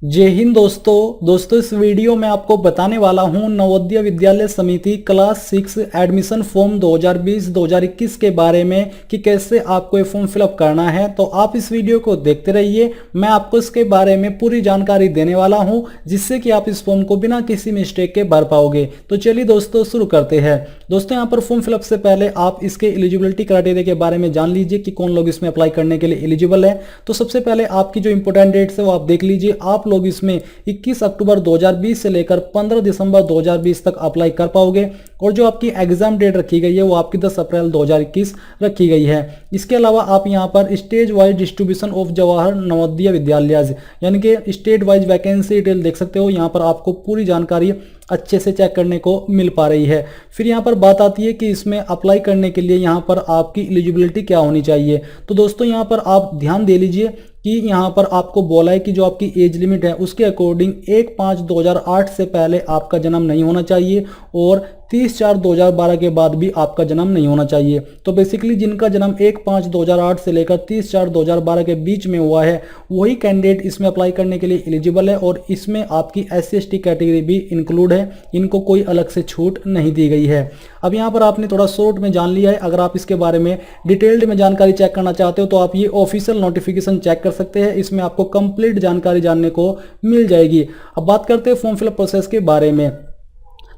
जय हिंद दोस्तों इस वीडियो में आपको बताने वाला हूं नवोदय विद्यालय समिति क्लास 6 एडमिशन फॉर्म 2020-2021 के बारे में कि कैसे आपको ये फॉर्म फिलअप करना है। तो आप इस वीडियो को देखते रहिए, मैं आपको इसके बारे में पूरी जानकारी देने वाला हूं जिससे कि आप इस फॉर्म को बिना किसी मिस्टेक के भर पाओगे। तो चलिए दोस्तों शुरू करते हैं। दोस्तों यहाँ पर फॉर्म फिलअप से पहले आप इसके एलिजिबिलिटी क्राइटेरिया के बारे में जान लीजिए कि कौन लोग इसमें अप्लाई करने के लिए एलिजिबल है। तो सबसे पहले आपकी जो इंपोर्टेंट डेट्स है वो आप देख लीजिए। आप लोग इसमें 21 अक्टूबर 2020 से लेकर 15 दिसंबर 2020 तक अप्लाई कर पाओगे और जो आपकी एग्जाम डेट रखी गई है वो आपकी 10 अप्रैल 2021 रखी गई है। इसके अलावा आप यहां पर stage wise distribution of Jawahar Navodaya विद्यालय यानी कि स्टेट वाइज वैकेंसी डिटेल देख सकते हो। यहां पर आपको पूरी जानकारी अच्छे से चेक करने को मिल पा रही है। फिर यहाँ पर बात आती है कि इसमें अप्लाई करने के लिए यहाँ पर आपकी एलिजिबिलिटी क्या होनी चाहिए। तो दोस्तों यहाँ पर आप ध्यान दे लीजिए कि यहाँ पर आपको बोला है कि जो आपकी एज लिमिट है उसके अकॉर्डिंग 1/5/2008 से पहले आपका जन्म नहीं होना चाहिए और 30/4/2012 के बाद भी आपका जन्म नहीं होना चाहिए। तो बेसिकली जिनका जन्म 1/5/2008 से लेकर 30/4/2012 के बीच में हुआ है वही कैंडिडेट इसमें अप्लाई करने के लिए एलिजिबल है और इसमें आपकी SC/ST कैटेगरी भी इंक्लूड है, इनको कोई अलग से छूट नहीं दी गई है। अब यहाँ पर आपने थोड़ा शॉर्ट में जान लिया है। अगर आप इसके बारे में डिटेल्ड में जानकारी चेक करना चाहते हो तो आप ये ऑफिशियल नोटिफिकेशन चेक कर सकते हैं, इसमें आपको कंप्लीट जानकारी जानने को मिल जाएगी। अब बात करते हैं फॉर्म फिलअप प्रोसेस के बारे में।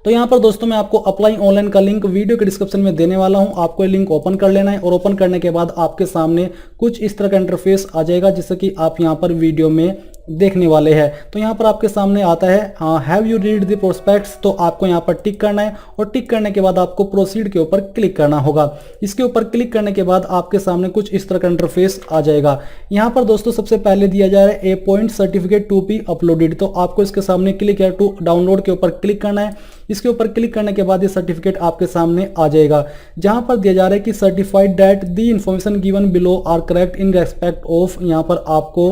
तो यहाँ पर दोस्तों मैं आपको अप्लाई ऑनलाइन का लिंक वीडियो के डिस्क्रिप्शन में देने वाला हूँ। आपको ये लिंक ओपन कर लेना है और ओपन करने के बाद आपके सामने कुछ इस तरह का इंटरफेस आ जाएगा जिससे कि आप यहाँ पर वीडियो में देखने वाले हैं। तो यहाँ पर आपके सामने आता है have you read the prospects, तो आपको यहाँ पर टिक करना है और टिक करने के बाद आपको प्रोसीड के ऊपर क्लिक करना होगा। इसके ऊपर क्लिक करने के बाद आपके सामने कुछ इस तरह का इंटरफेस आ जाएगा। यहाँ पर दोस्तों सबसे पहले दिया जा रहा है a point certificate to be uploaded, तो आपको इसके सामने क्लिक है टू डाउनलोड के ऊपर क्लिक करना है। इसके ऊपर क्लिक करने के बाद ये सर्टिफिकेट आपके सामने आ जाएगा जहां पर दिया जा रहा है कि certified that the information given below are correct in respect of, यहाँ पर आपको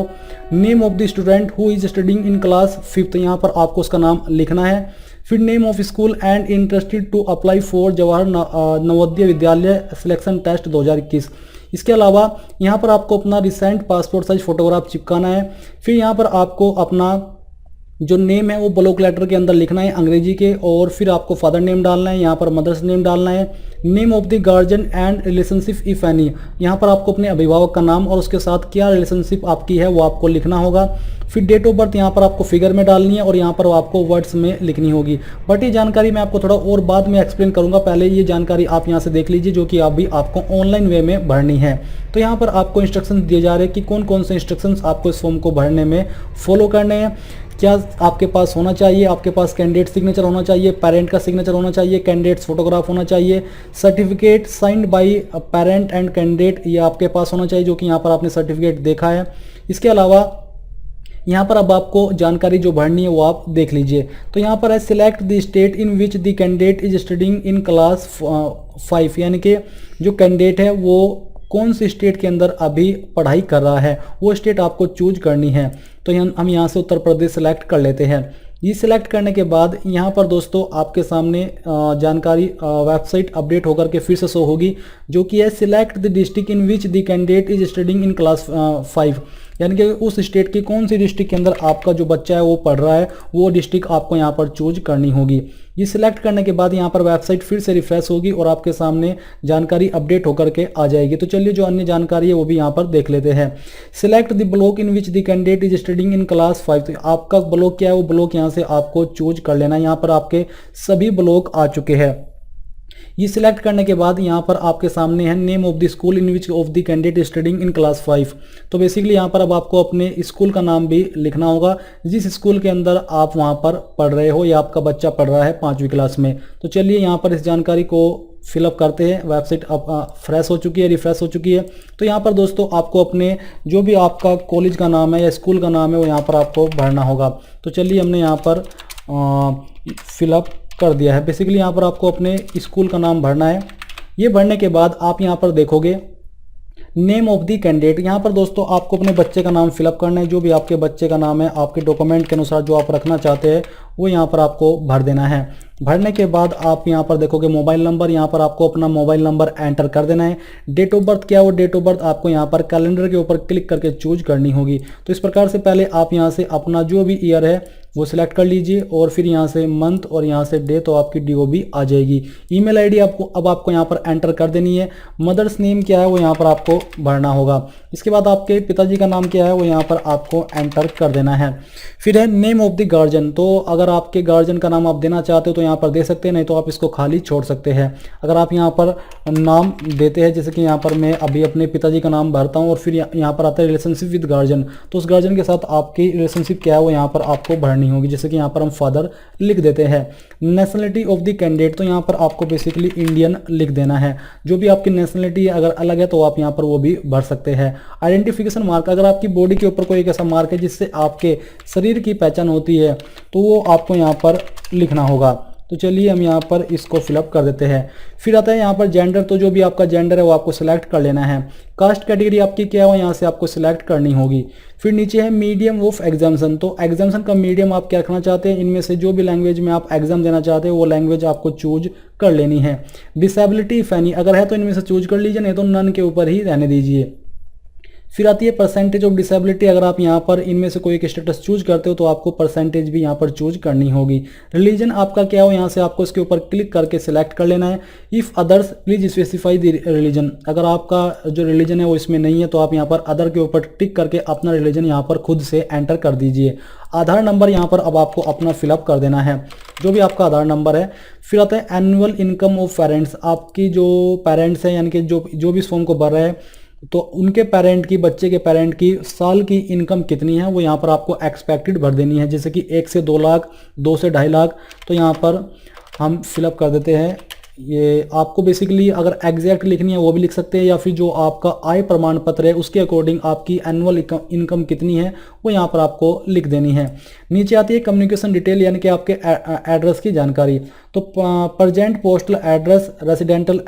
name of the student who is studying in class 5th, यहाँ पर आपको उसका नाम लिखना है। फिर name of school and interested to apply for Jawahar Navodaya Vidyalaya selection test 2021। इसके अलावा यहाँ पर आपको अपना रिसेंट पासपोर्ट साइज फोटोग्राफ चिपकाना है। फिर यहाँ पर आपको अपना जो नेम है वो ब्लॉक लेटर के अंदर लिखना है अंग्रेजी के, और फिर आपको फादर नेम डालना है, यहाँ पर मदर्स नेम डालना है। Name of the guardian and relationship if any, यहाँ पर आपको अपने अभिभावक का नाम और उसके साथ क्या रिलेशनशिप आपकी है वो आपको लिखना होगा। फिर डेट ऑफ बर्थ यहाँ पर आपको फिगर में डालनी है और यहाँ पर आपको वर्ड्स में लिखनी होगी। बट ये जानकारी मैं आपको थोड़ा और बाद में एक्सप्लेन करूंगा, पहले ये जानकारी आप यहाँ से देख लीजिए जो कि अभी आपको ऑनलाइन वे में भरनी है। तो यहाँ पर आपको इंस्ट्रक्शंस दिए जा रहे हैं कि कौन कौन से इंस्ट्रक्शंस आपको इस फॉर्म को भरने में फॉलो करने हैं। क्या आपके पास होना चाहिए, आपके पास कैंडिडेट सिग्नेचर होना चाहिए, पेरेंट का सिग्नेचर होना चाहिए, कैंडिडेट्स फोटोग्राफ होना चाहिए, certificate signed by parent and candidate ये आपके पास होना चाहिए जो कि यहाँ पर आपने सर्टिफिकेट देखा है। इसके अलावा यहाँ पर अब आपको जानकारी जो भरनी है वो आप देख लीजिए। तो यहाँ पर है select the state in which the candidate is studying in class 5, यानी कि जो कैंडिडेट है वो कौन सी स्टेट के अंदर अभी पढ़ाई कर रहा है वो स्टेट आपको चूज करनी है। तो हम यहाँ से उत्तर प्रदेश सेलेक्ट कर लेते हैं। ये सिलेक्ट करने के बाद यहाँ पर दोस्तों आपके सामने जानकारी वेबसाइट अपडेट होकर के फिर से शो होगी जो कि है select the district in which the candidate is studying in class 5, यानी कि उस स्टेट की कौन सी डिस्ट्रिक्ट के अंदर आपका जो बच्चा है वो पढ़ रहा है वो डिस्ट्रिक्ट आपको यहाँ पर चूज करनी होगी। ये सिलेक्ट करने के बाद यहाँ पर वेबसाइट फिर से रिफ्रेश होगी और आपके सामने जानकारी अपडेट होकर के आ जाएगी। तो चलिए जो अन्य जानकारी है वो भी यहाँ पर देख लेते हैं। Select the block in which the candidate is studying in class 5, तो आपका ब्लॉक क्या है वो ब्लॉक यहाँ से आपको चूज कर लेना है। यहाँ पर आपके सभी ब्लॉक आ चुके हैं। ये सिलेक्ट करने के बाद यहाँ पर आपके सामने है name of the school in which of the candidate studying in class 5, तो बेसिकली यहाँ पर अब आपको अपने स्कूल का नाम भी लिखना होगा जिस स्कूल के अंदर आप वहाँ पर पढ़ रहे हो या आपका बच्चा पढ़ रहा है 5वीं क्लास में। तो चलिए यहाँ पर इस जानकारी को फिलअप करते हैं। वेबसाइट अब फ्रेश हो चुकी है, रिफ्रेश हो चुकी है। तो यहाँ पर दोस्तों आपको अपने जो भी आपका कॉलेज का नाम है या स्कूल का नाम है वो यहाँ पर आपको भरना होगा। तो चलिए हमने यहाँ पर फिलअप कर दिया है। बेसिकली यहाँ पर आपको अपने स्कूल का नाम भरना है। ये भरने के बाद आप यहाँ पर देखोगे नेम ऑफ द कैंडिडेट, यहाँ पर दोस्तों आपको अपने बच्चे का नाम फिलअप करना है। जो भी आपके बच्चे का नाम है आपके डॉक्यूमेंट के अनुसार जो आप रखना चाहते हैं वो यहाँ पर आपको भर देना है। भरने के बाद आप यहाँ पर देखोगे मोबाइल नंबर, यहाँ पर आपको अपना मोबाइल नंबर एंटर कर देना है। डेट ऑफ बर्थ क्या है, वो डेट ऑफ बर्थ आपको यहाँ पर कैलेंडर के ऊपर क्लिक करके चूज करनी होगी। तो इस प्रकार से पहले आप यहाँ से अपना जो भी ईयर है वो सिलेक्ट कर लीजिए और फिर यहाँ से मंथ और यहाँ से डे, तो आपकी DOB आ जाएगी। ईमेल आईडी आपको यहाँ पर एंटर कर देनी है। मदर्स नेम क्या है वो यहाँ पर आपको भरना होगा। इसके बाद आपके पिताजी का नाम क्या है वो यहाँ पर आपको एंटर कर देना है। फिर है नेम ऑफ द गार्जियन, तो अगर आपके गार्जियन का नाम आप देना चाहते हो तो यहाँ पर दे सकते हैं, नहीं तो आप इसको खाली छोड़ सकते हैं। अगर आप यहाँ पर नाम देते हैं, जैसे कि यहाँ पर मैं अभी अपने पिताजी का नाम भरता हूँ और फिर यहाँ पर आता है रिलेशनशिप विद गार्जियन, तो उस गार्जियन के साथ आपकी रिलेशनशिप क्या है वो यहाँ पर आपको भरनी होगी। जैसे कि यहाँ पर हम फादर लिख देते हैं। नेशनलिटी ऑफ द कैंडिडेट, तो यहाँ पर आपको बेसिकली इंडियन लिख देना है। जो भी आपकी नेशनलिटी है अगर अलग है तो आप यहाँ पर वो भी भर सकते हैं। आइडेंटिफिकेशन मार्क, अगर आपकी बॉडी के ऊपर कोई एक ऐसा मार्क है जिससे आपके शरीर की पहचान होती है तो वो आपको यहाँ पर लिखना होगा। तो चलिए हम यहाँ पर इसको फिलअप कर देते हैं। फिर आता है यहाँ पर जेंडर, तो जो भी आपका जेंडर है वो आपको सिलेक्ट कर लेना है। कास्ट कैटेगरी आपकी क्या है यहाँ से आपको सिलेक्ट करनी होगी। फिर नीचे है मीडियम ऑफ एग्जाम्शन, तो एग्जाम्शन का मीडियम आप क्या रखना चाहते हैं, इनमें से जो भी लैंग्वेज में आप एग्जाम देना चाहते हैं वो लैंग्वेज आपको चूज कर लेनी है। डिसेबिलिटी इफ एनी, अगर है तो इनमें से चूज कर लीजिए, नहीं तो नन के ऊपर ही रहने दीजिए। फिर आती है परसेंटेज ऑफ डिसेबिलिटी, अगर आप यहाँ पर इनमें से कोई एक स्टेटस चूज करते हो तो आपको परसेंटेज भी यहाँ पर चूज करनी होगी। रिलीजन आपका क्या हो, यहाँ से आपको इसके ऊपर क्लिक करके सिलेक्ट कर लेना है। If others please specify the religion, अगर आपका जो रिलीजन है वो इसमें नहीं है तो आप यहाँ पर अदर के ऊपर टिक करके अपना रिलीजन यहाँ पर खुद से एंटर कर दीजिए। आधार नंबर यहाँ पर अब आपको अपना फिलअप कर देना है, जो भी आपका आधार नंबर है। फिर आता है एनुअल इनकम ऑफ पेरेंट्स, आपकी जो पेरेंट्स हैं यानी कि जो भी इस फॉर्म को भर रहे हैं तो उनके पेरेंट की, बच्चे के पेरेंट की साल की इनकम कितनी है वो यहाँ पर आपको एक्सपेक्टेड भर देनी है। जैसे कि 1 से 2 लाख, 2 से 2.5 लाख, तो यहाँ पर हम फिलअप कर देते हैं। ये आपको बेसिकली अगर एग्जैक्ट लिखनी है वो भी लिख सकते हैं, या फिर जो आपका आय प्रमाण पत्र है उसके अकॉर्डिंग आपकी एनुअल इनकम कितनी है वो यहाँ पर आपको लिख देनी है। नीचे आती है कम्युनिकेशन डिटेल, यानी कि आपके एड्रेस की जानकारी। तो present postal address, residential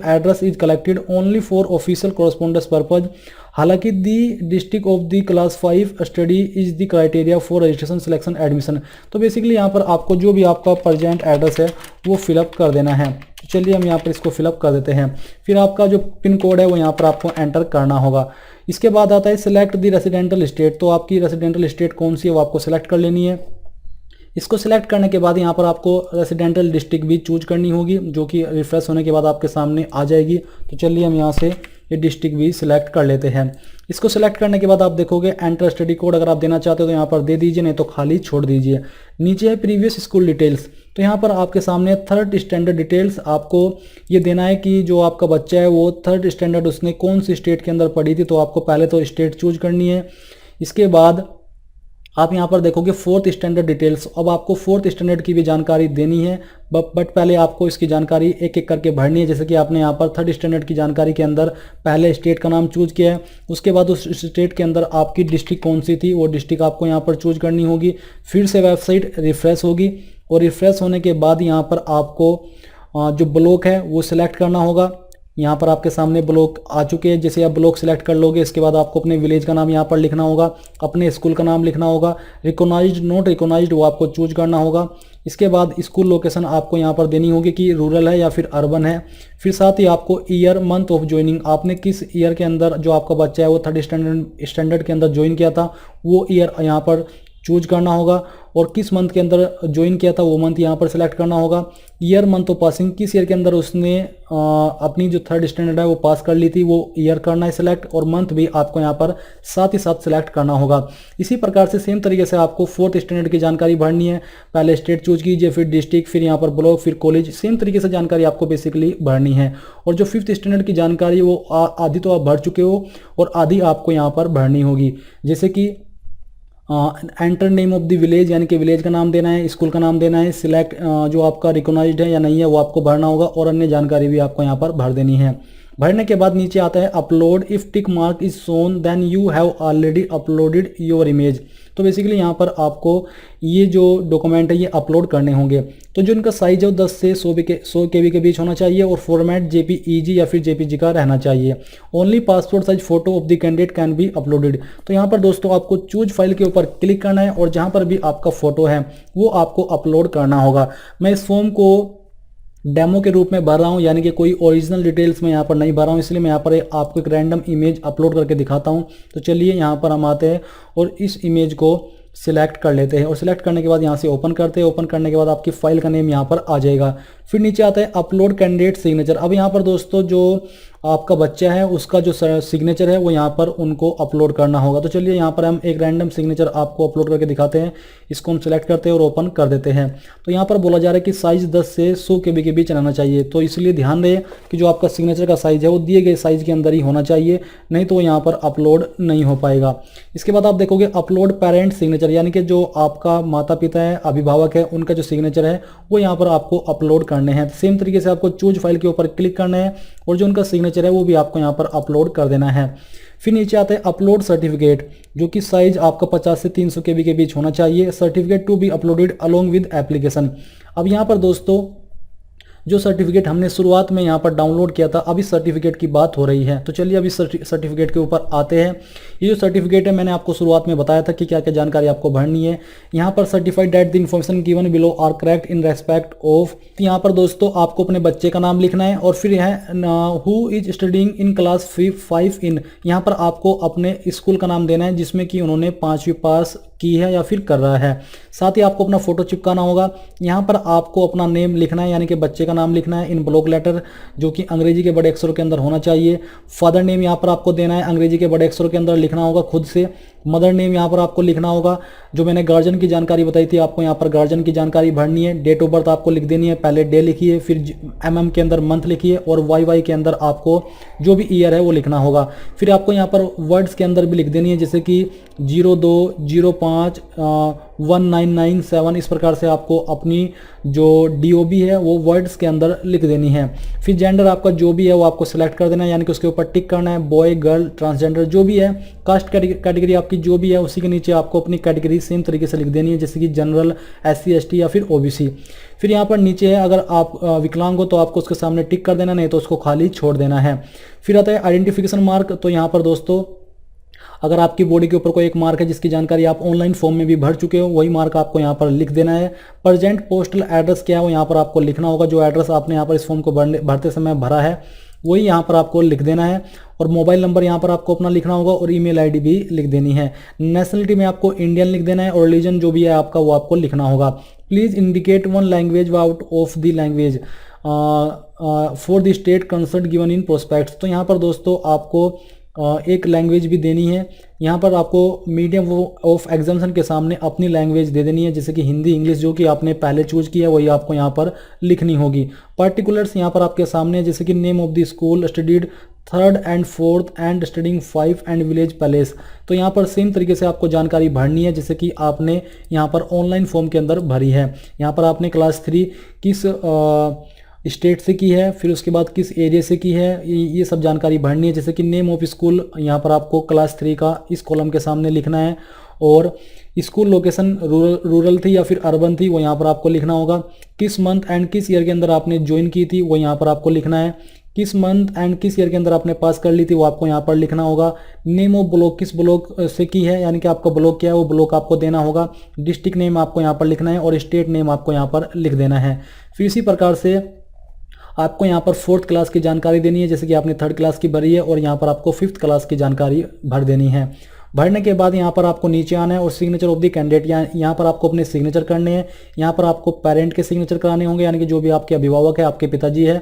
address is collected only for official correspondence purpose. हालांकि the district of the class 5 study is the criteria for registration selection admission. तो बेसिकली यहाँ पर आपको जो भी आपका प्रेजेंट एड्रेस है वो फिलअप कर देना है। तो चलिए हम यहाँ पर इसको फिलअप कर देते हैं। फिर आपका जो पिन कोड है वो यहाँ पर आपको एंटर करना होगा। इसके बाद आता है सिलेक्ट द रेसिडेंटल स्टेट, तो आपकी रेसिडेंटल स्टेट कौन सी है वो आपको सिलेक्ट कर लेनी है। इसको सिलेक्ट करने के बाद यहाँ पर आपको रेसिडेंटल डिस्ट्रिक्ट भी चूज करनी होगी, जो कि रिफ्रेश होने के बाद आपके सामने आ जाएगी। तो चलिए हम यहाँ से ये डिस्ट्रिक्ट भी सिलेक्ट कर लेते हैं। इसको सिलेक्ट करने के बाद आप देखोगे एंटर स्टडी कोड, अगर आप देना चाहते हो तो यहाँ पर दे दीजिए, नहीं तो खाली छोड़ दीजिए। नीचे है प्रीवियस स्कूल डिटेल्स, तो यहाँ पर आपके सामने 3rd स्टैंडर्ड डिटेल्स आपको ये देना है कि जो आपका बच्चा है वो 3rd स्टैंडर्ड उसने कौन सी स्टेट के अंदर पढ़ी थी। तो आपको पहले तो स्टेट चूज करनी है। इसके बाद आप यहाँ पर देखोगे 4th स्टैंडर्ड डिटेल्स, अब आपको 4th स्टैंडर्ड की भी जानकारी देनी है, बट पहले आपको इसकी जानकारी एक एक करके भरनी है। जैसे कि आपने यहाँ पर 3rd स्टैंडर्ड की जानकारी के अंदर पहले स्टेट का नाम चूज किया है, उसके बाद उस स्टेट के अंदर आपकी डिस्ट्रिक्ट कौन सी थी वो डिस्ट्रिक्ट आपको यहाँ पर चूज करनी होगी। फिर से वेबसाइट रिफ्रेश होगी और रिफ्रेश होने के बाद यहाँ पर आपको जो ब्लॉक है वो सिलेक्ट करना होगा। यहाँ पर आपके सामने ब्लॉक आ चुके हैं। जैसे आप ब्लॉक सिलेक्ट कर लोगे इसके बाद आपको अपने विलेज का नाम यहाँ पर लिखना होगा, अपने स्कूल का नाम लिखना होगा। रिकॉग्नाइज्ड नॉट रिकॉग्नाइज्ड वो आपको चूज करना होगा। इसके बाद स्कूल लोकेशन आपको यहाँ पर देनी होगी कि रूरल है या फिर अर्बन है। फिर साथ ही आपको ईयर मंथ ऑफ ज्वाइनिंग, आपने किस ईयर के अंदर जो आपका बच्चा है वो 3rd स्टैंडर्ड के अंदर ज्वाइन किया था वो ईयर यहाँ पर चूज करना होगा, और किस मंथ के अंदर ज्वाइन किया था वो मंथ यहाँ पर सिलेक्ट करना होगा। ईयर मंथ ऑफ पासिंग, किस ईयर के अंदर उसने अपनी जो 3rd स्टैंडर्ड है वो पास कर ली थी वो ईयर करना है सिलेक्ट, और मंथ भी आपको यहाँ पर साथ ही साथ सिलेक्ट करना होगा। इसी प्रकार से सेम तरीके से आपको 4th स्टैंडर्ड की जानकारी भरनी है। पहले स्टेट चूज कीजिए, फिर डिस्ट्रिक्ट, फिर यहाँ पर ब्लॉक, फिर कॉलेज, सेम तरीके से जानकारी आपको बेसिकली भरनी है। और जो 5th स्टैंडर्ड की जानकारी वो आधी तो आप भर चुके हो और आधी आपको यहाँ पर भरनी होगी। जैसे कि enter name of the village, यानी कि विलेज का नाम देना है, स्कूल का नाम देना है, सिलेक्ट जो आपका रिकॉग्नाइज्ड है या नहीं है वो आपको भरना होगा, और अन्य जानकारी भी आपको यहाँ पर भर देनी है। भरने के बाद नीचे आता है upload, if tick mark is shown then you have already uploaded your image. तो बेसिकली यहाँ पर आपको ये जो डॉक्यूमेंट है ये अपलोड करने होंगे। तो जो इनका साइज है वो 10 से 100 KB के बीच होना चाहिए और फॉर्मेट JPEG या फिर JPG का रहना चाहिए। Only passport size photo of the candidate can be uploaded. तो यहाँ पर दोस्तों आपको चूज फाइल के ऊपर क्लिक करना है और जहाँ पर भी आपका फोटो है वो आपको अपलोड करना होगा। मैं इस फॉर्म को डेमो के रूप में भर रहा हूँ, यानी कि कोई ओरिजिनल डिटेल्स में यहाँ पर नहीं भर रहा हूँ, इसलिए मैं यहाँ पर आपको एक रैंडम इमेज अपलोड करके दिखाता हूँ। तो चलिए यहाँ पर हम आते हैं और इस इमेज को सिलेक्ट कर लेते हैं और सिलेक्ट करने के बाद यहाँ से ओपन करते हैं। ओपन करने के बाद आपकी फाइल का नेम यहाँ पर आ जाएगा। फिर नीचे आता है अपलोड कैंडिडेट सिग्नेचर। अब यहाँ पर दोस्तों जो आपका बच्चा है उसका जो सिग्नेचर है वो यहाँ पर उनको अपलोड करना होगा। तो चलिए यहाँ पर हम एक रैंडम सिग्नेचर आपको अपलोड करके दिखाते हैं। इसको हम सिलेक्ट करते हैं और ओपन कर देते हैं। तो यहाँ पर बोला जा रहा है कि साइज़ 10 से 100 KB के बीच रहना चाहिए। तो इसलिए ध्यान दें कि जो आपका सिग्नेचर का साइज़ है वो दिए गए साइज़ के अंदर ही होना चाहिए, नहीं तो यहाँ पर अपलोड नहीं हो पाएगा। इसके बाद आप देखोगे अपलोड पेरेंट सिग्नेचर, यानी कि जो आपका माता पिता है, अभिभावक है, उनका जो सिग्नेचर है वो यहाँ पर आपको अपलोड करने हैं। सेम तरीके से आपको चूज फाइल के ऊपर क्लिक करना है और जो उनका सिग्नेचर है वो भी आपको यहाँ पर अपलोड कर देना है। फिर नीचे आता है अपलोड सर्टिफिकेट, जो कि साइज आपका 50 से 300 KB के बीच होना चाहिए। Certificate to be uploaded along with application. अब यहाँ पर दोस्तों जो सर्टिफिकेट हमने शुरुआत में यहाँ पर डाउनलोड किया था, अभी सर्टिफिकेट की बात हो रही है। तो चलिए अभी सर्टिफिकेट के ऊपर आते हैं। ये जो सर्टिफिकेट है मैंने आपको शुरुआत में बताया था कि क्या क्या जानकारी आपको भरनी है। यहाँ पर certified that the information given below are correct in respect of. यहाँ पर दोस्तों आपको अपने बच्चे का नाम लिखना है और फिर है who is studying in class 5 इन। यहाँ पर आपको अपने स्कूल का नाम देना है जिसमें कि उन्होंने 5वीं पास की है या फिर कर रहा है। साथ ही आपको अपना फोटो चिपकाना होगा। यहाँ पर आपको अपना नेम लिखना है, यानी कि बच्चे का नाम लिखना है इन ब्लॉक लेटर, जो कि अंग्रेजी के बड़े अक्षरों के अंदर होना चाहिए। फादर नेम यहाँ पर आपको देना है, अंग्रेजी के बड़े अक्षरों के अंदर लिखना होगा खुद से। मदर नेम यहाँ पर आपको लिखना होगा। जो मैंने गार्जियन की जानकारी बताई थी, आपको यहाँ पर गार्जियन की जानकारी भरनी है। डेट ऑफ बर्थ आपको लिख देनी है, पहले डे लिखिए, फिर MM के अंदर मंथ लिखिए और YY के अंदर आपको जो भी ईयर है वो लिखना होगा। फिर आपको यहाँ पर वर्ड्स के अंदर भी लिख देनी है, जैसे कि 02, 05, 1997, इस प्रकार से आपको अपनी जो DOB है वो वर्ड्स के अंदर लिख देनी है। फिर जेंडर आपका जो भी है वो आपको सिलेक्ट कर देना है, यानी कि उसके ऊपर टिक करना है, बॉय, गर्ल, ट्रांसजेंडर जो भी है। कास्ट कैटेगरी आपकी जो भी है उसी के नीचे आपको अपनी कैटेगरी सेम तरीके से लिख देनी है, जैसे कि जनरल, SC ST या फिर OBC। फिर यहाँ पर नीचे है अगर आप विकलांग हो तो आपको उसके सामने टिक कर देना, नहीं तो उसको खाली छोड़ देना है। फिर आता है आइडेंटिफिकेशन मार्क। तो यहाँ पर दोस्तों अगर आपकी बॉडी के ऊपर कोई एक मार्क है जिसकी जानकारी आप ऑनलाइन फॉर्म में भी भर चुके हो, वही मार्क आपको यहाँ पर लिख देना है। प्रेजेंट पोस्टल एड्रेस क्या है वो यहाँ पर आपको लिखना होगा। जो एड्रेस आपने यहाँ पर इस फॉर्म को भरते समय भरा है वही यहाँ पर आपको लिख देना है। और मोबाइल नंबर यहाँ पर आपको अपना लिखना होगा और ईमेल ID भी लिख देनी है। नेशनलिटी में आपको इंडियन लिख देना है और रिलीजन जो भी है आपका वो आपको लिखना होगा। Please indicate one language out of the language for the state concern given in prospects. तो यहाँ पर दोस्तों आपको एक लैंग्वेज भी देनी है। यहाँ पर आपको मीडियम ऑफ एग्जाम्शन के सामने अपनी लैंग्वेज दे देनी है, जैसे कि हिंदी, इंग्लिश जो कि आपने पहले चूज किया है वही आपको यहाँ पर लिखनी होगी। पर्टिकुलर्स यहाँ पर आपके सामने, जैसे कि name of the school, studied 3rd and 4th and studying 5 and village palace. तो यहाँ पर सेम तरीके से आपको जानकारी भरनी है जैसे कि आपने यहाँ पर ऑनलाइन फॉर्म के अंदर भरी है। यहाँ पर आपने क्लास 3 किस स्टेट से की है, फिर उसके बाद किस एरिया से की है, ये सब जानकारी भरनी है। जैसे कि नेम ऑफ स्कूल यहाँ पर आपको क्लास 3 का इस कॉलम के सामने लिखना है और स्कूल लोकेशन रूरल थी या फिर अर्बन थी वो यहाँ पर आपको लिखना होगा। किस मंथ एंड किस ईयर के अंदर आपने ज्वाइन की थी वो यहाँ पर आपको लिखना है। किस मंथ एंड किस ईयर के अंदर आपने पास कर ली थी वो आपको यहाँ पर लिखना होगा। नेम ऑफ ब्लॉक, किस ब्लॉक से की है, यानी कि आपका ब्लॉक क्या है वो ब्लॉक आपको देना होगा। डिस्ट्रिक्ट नेम आपको यहाँ पर लिखना है और स्टेट नेम आपको यहाँ पर लिख देना है। फिर इसी प्रकार से आपको यहाँ पर 4th क्लास की जानकारी देनी है, जैसे कि आपने 3rd क्लास की भरी है और यहाँ पर आपको 5th क्लास की जानकारी भर देनी है। भरने के बाद यहाँ पर आपको नीचे आना है और सिग्नेचर ऑफ द कैंडिडेट, यहाँ पर आपको अपने सिग्नेचर करने हैं। यहाँ पर आपको पेरेंट के सिग्नेचर कराने होंगे, यानी कि जो भी आपके अभिभावक है, आपके पिताजी है।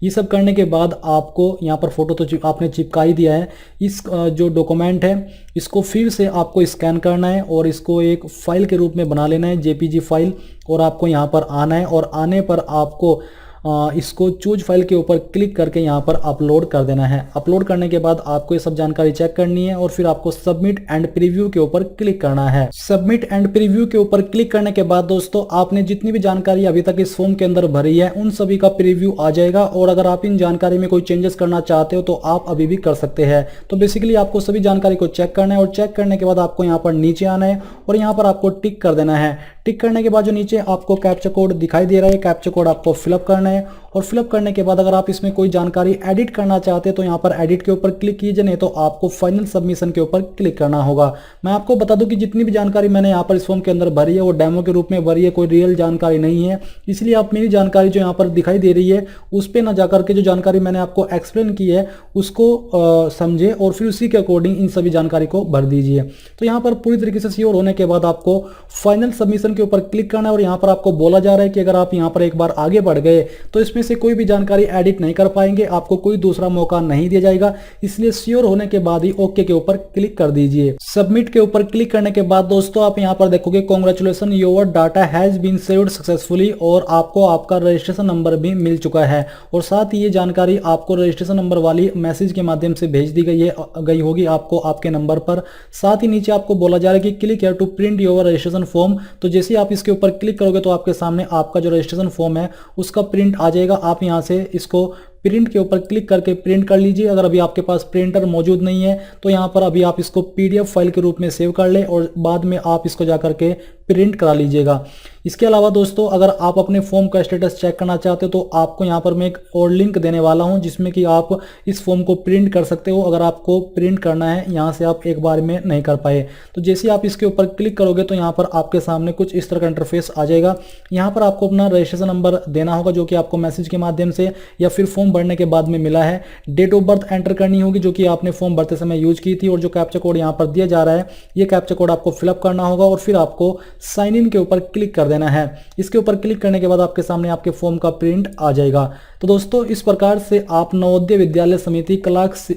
ये सब करने के बाद आपको यहाँ पर फोटो तो आपने चिपका ही दिया है। इस जो डॉक्यूमेंट है इसको फिर से आपको स्कैन करना है और इसको एक फाइल के रूप में बना लेना है, JPG फाइल, और आपको यहाँ पर आना है और आने पर आपको इसको चूज फाइल के ऊपर क्लिक करके यहाँ पर अपलोड कर देना है। अपलोड करने के बाद आपको ये सब जानकारी चेक करनी है और फिर आपको सबमिट एंड प्रीव्यू के ऊपर क्लिक करना है। सबमिट एंड प्रीव्यू के ऊपर क्लिक करने के बाद दोस्तों आपने जितनी भी जानकारी अभी तक इस फॉर्म के अंदर भरी है उन सभी का प्रीव्यू आ जाएगा, और अगर आप इन जानकारी में कोई चेंजेस करना चाहते हो तो आप अभी भी कर सकते हैं। तो बेसिकली आपको सभी जानकारी को चेक करना है और चेक करने के बाद आपको यहाँ पर नीचे आना है और यहाँ पर आपको टिक कर देना है। टिक करने के बाद जो नीचे आपको कैप्चा कोड दिखाई दे रहा है, कैप्चा कोड आपको फिलअप करना है और फिलअप करने के बाद अगर आप इसमें कोई जानकारी एडिट करना चाहते हैं तो यहाँ पर एडिट के ऊपर क्लिक कीजिए, नहीं तो आपको फाइनल सबमिशन के ऊपर क्लिक करना होगा। मैं आपको बता दूं कि जितनी भी जानकारी मैंने यहाँ पर इस फॉर्म के अंदर भरी है वो डेमो के रूप में भरी है, कोई रियल जानकारी नहीं है। इसलिए आप मेरी जानकारी जो यहाँ पर दिखाई दे रही है उस पर ना जाकर के जो जानकारी मैंने आपको एक्सप्लेन की है उसको समझे और फिर उसी के अकॉर्डिंग इन सभी जानकारी को भर दीजिए। तो यहाँ पर पूरी तरीके से श्योर होने के बाद आपको फाइनल सबमिशन के ऊपर क्लिक करना है और यहाँ पर आपको बोला जा रहा है कि अगर आप यहाँ पर एक बार आगे बढ़ गए तो इसमें से कोई भी जानकारी एडिट नहीं कर पाएंगे, आपको कोई दूसरा मौका नहीं दिया जाएगा। इसलिए श्योर होने के बाद ही ओके के ऊपर क्लिक कर दीजिए। सबमिट के ऊपर क्लिक करने के बाद दोस्तों आप यहाँ पर देखोगे congratulation your data has been saved successfully, और आपको आपका रजिस्ट्रेशन नंबर भी मिल चुका है और साथ ही ये जानकारी आपको रजिस्ट्रेशन नंबर वाली मैसेज के माध्यम से भेज दी गई होगी आपको आपके नंबर पर। साथ ही नीचे आपको बोला जा रहा है कि click here to print your registration form. तो जैसे आप इसके ऊपर क्लिक करोगे तो आपके सामने आपका जो रजिस्ट्रेशन फॉर्म है उसका प्रिंट आ जाएगा। आप यहाँ से इसको प्रिंट के ऊपर क्लिक करके प्रिंट कर लीजिए। अगर अभी आपके पास प्रिंटर मौजूद नहीं है तो यहाँ पर अभी आप इसको पीडीएफ फाइल के रूप में सेव कर ले और बाद में आप इसको जाकर के प्रिंट करा लीजिएगा। इसके अलावा दोस्तों अगर आप अपने फॉर्म का स्टेटस चेक करना चाहते हो तो आपको यहाँ पर मैं एक और लिंक देने वाला हूँ जिसमें कि आप इस फॉर्म को प्रिंट कर सकते हो, अगर आपको प्रिंट करना है यहाँ से आप एक बार में नहीं कर पाए। तो जैसे आप इसके ऊपर क्लिक करोगे तो यहाँ पर आपके सामने कुछ इस तरह का इंटरफेस आ जाएगा। यहाँ पर आपको अपना रजिस्ट्रेशन नंबर देना होगा जो कि आपको मैसेज के माध्यम से या फिर फॉर्म भरने के बाद में मिला है। डेट ऑफ बर्थ एंटर करनी होगी जो कि आपने फॉर्म भरते समय यूज की थी, और जो कैप्चा कोड यहाँ पर दिया जा रहा है ये कैप्चा कोड आपको फिलअप करना होगा और फिर आपको साइन इन के ऊपर क्लिक कर देना है। इसके ऊपर क्लिक करने के बाद आपके सामने आपके फॉर्म का प्रिंट आ जाएगा। तो दोस्तों इस प्रकार से आप नवोदय विद्यालय समिति क्लास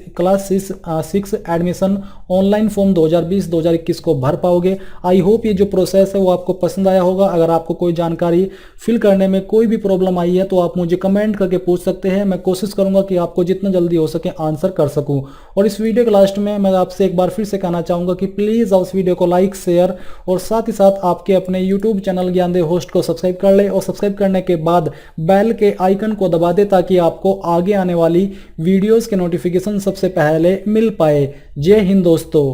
6 एडमिशन ऑनलाइन फॉर्म 2020-2021 को भर पाओगे। आई होप ये जो प्रोसेस है वो आपको पसंद आया होगा। अगर आपको कोई जानकारी फिल करने में कोई भी प्रॉब्लम आई है तो आप मुझे कमेंट करके पूछ सकते हैं। मैं कोशिश करूंगा कि आपको जितना जल्दी हो सके आंसर कर सकूं। और इस वीडियो के लास्ट में मैं आपसे एक बार फिर से कहना चाहूंगा कि प्लीज आप इस वीडियो को लाइक शेयर और साथ ही साथ आपके अपने यूट्यूब चैनल ज्ञानदेव होस्ट को सब्सक्राइब कर ले, और सब्सक्राइब करने के बाद बेल के आइकन को दबा दे ताकि आपको आगे आने वाली वीडियोस के नोटिफिकेशन सबसे पहले मिल पाए। जय हिंद दोस्तों।